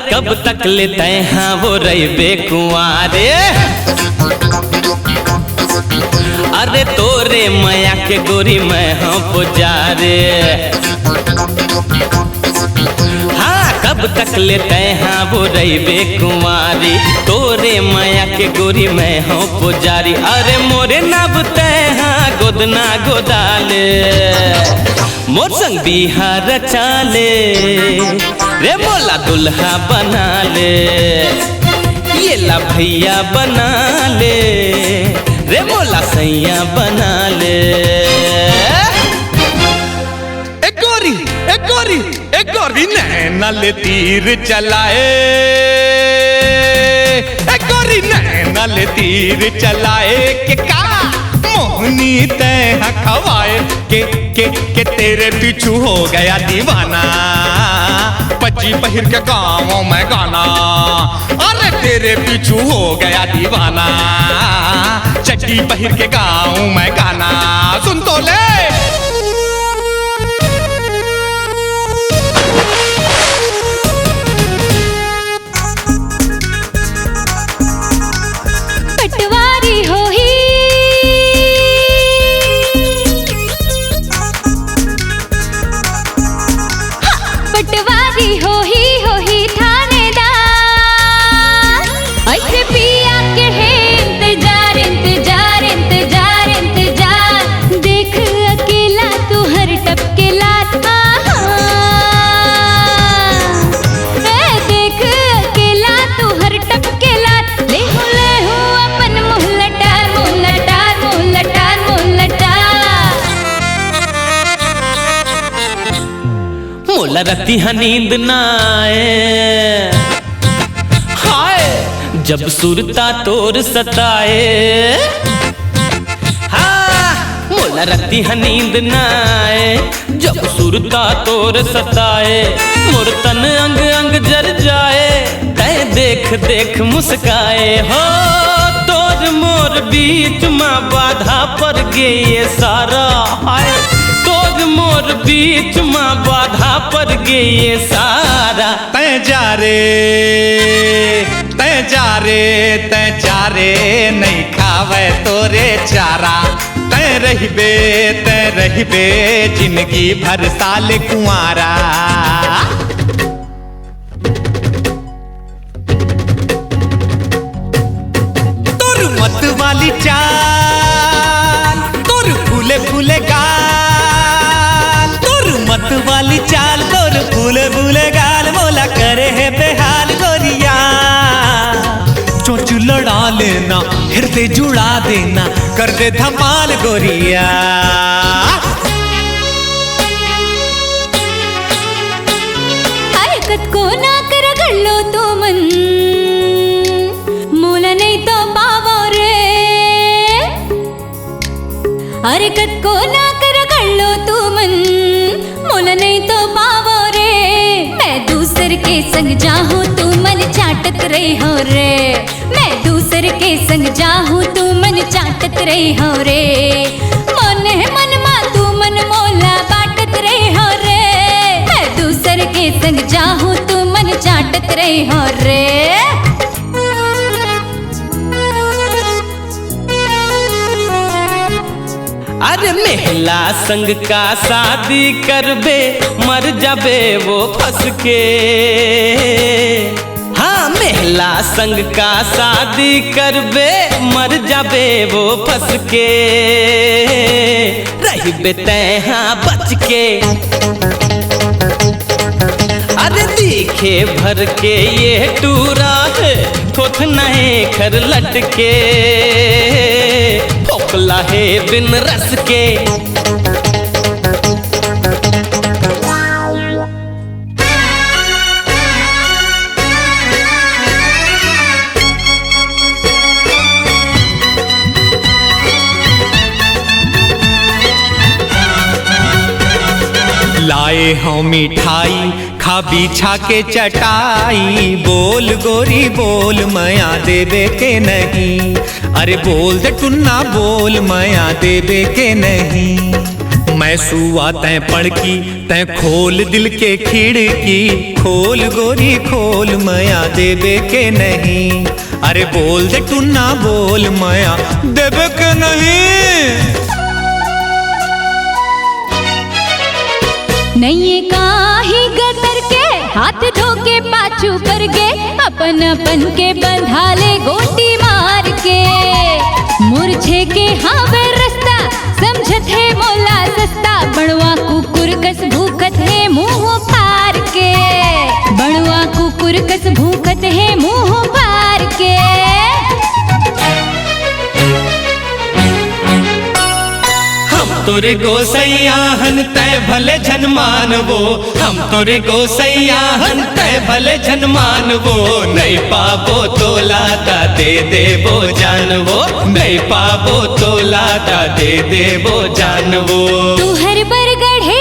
कब तक लेते हैं वो रही कुंवारे। अरे तोरे माया के गोरी मैं हाँ पुजारे। हाँ कब तक लेते हैं वो रही कुंवारी, तोरे माया के गोरी मैं हाँ पुजारी। अरे मोरे नबते हाँ गोदना गोदाले, मोर संग बिहार चाले रे मोला दुल्हा बना ले, ये ला भैया बना ले रे मोला सैया बना ले। एक गोरी नैना ले तीर चलाए, एक गोरी नैना ले तीर चलाए के का मोहनी तय खवाए के तेरे पीछू हो गया दीवाना, पची पहिर के गाँव में गाना। अरे तेरे पीछू हो गया दीवाना, चड्डी पहिर के गाँव में गाना। सुन तो ले पटवारी हो ही पटवारी हो ही थानेदार, ऐसे पिया के है इंतजार इंतजार इंतजार इंतजार। देख अकेला तू हर टपके लात, देख अकेला तू हर टपके लात। ले हो अपन मुँह लटार मुँह लटार मुँह लटार मुँह लटार। मोला रती नींद ना आए, हाय जब सुरता तोर सताए। हाँ मोला रती नींद ना आए, जब सुरता तोर सताए। मोर तन अंग अंग जर जाए, तय देख देख मुस्काए। हो तोर मोर बीच में बाधा पड़ गई सारा, हाय तोर मोर बीच में बाधा पड़ गई सारा। तय जा रे तय जा रे तय जा रे नहीं खावे तोरे चारा। तय रहिबे जिंदगी भर साल कुंवारा। तोर मत वाली चाल, तोर फूले फूले गाल, तोर मत वाली चाल, तोर फूले फूले गाल। मोला करे है बेहाल गोरिया, चोंच लड़ा लेना हृदय जुड़ा देना, कर दे धमाल गोरिया। हरकत को ना कर गल्लो तो मन, मोला नहीं तो पावो रे। हरकत को ना कर गल्लो तो मन, मोला नहीं तो पावो रे। मैं दूसर के संग जाहूँ तू मन चाटत रही हो रे, मैं दूसर के संग जाहूँ तू मन चाटत रही हो रे। मन है मन मा तू मन मोला बाटत रही हो रे, मैं दूसर के संग जाहूँ तू मन चाटत रही हो रे। अरे महिला संग का शादी करबे मर जाबे वो फंस के। हाँ महिला संग का शादी करबे मर जाबे वो फंस के। रहिबे तैहाँ बच के, अरे दिखे भर के ये टूरा है, थोथ नहीं खर लटके। फोकला है बिन रस के। लाए हों मिठाई खा बिछा के चटाई। बोल गोरी बोल मया देवे के नहीं। अरे बोल दे टुन्ना बोल मया देवे के नहीं। मैं मैं सुआ तै पड़की तै खोल दिल के खिड़की, खोल गोरी खोल मया देबे के नहीं, अरे बोल दे तू ना बोल मया देबे के नहीं। नहीं काही गतर के हाथ धो के पाछू कर गे, अपन अपन के बंधा ले गोटी मार के, मुरझे के हावे रास्ता समझत है मोला सस्ता, बड़वा कुकुर कस भूखत है मुंह फार के, बड़वा कुकुर कस भूखत है मुंह फार के। तोरे गोसैया हन तय भले जन मानवो, हम तोरे गोसैया हन तय भले जन मानवो, नहीं पाबो तो लाता दे देबो जानवो, नहीं पाबो तो लाता दे देबो जानवो। तू हर बरगढ़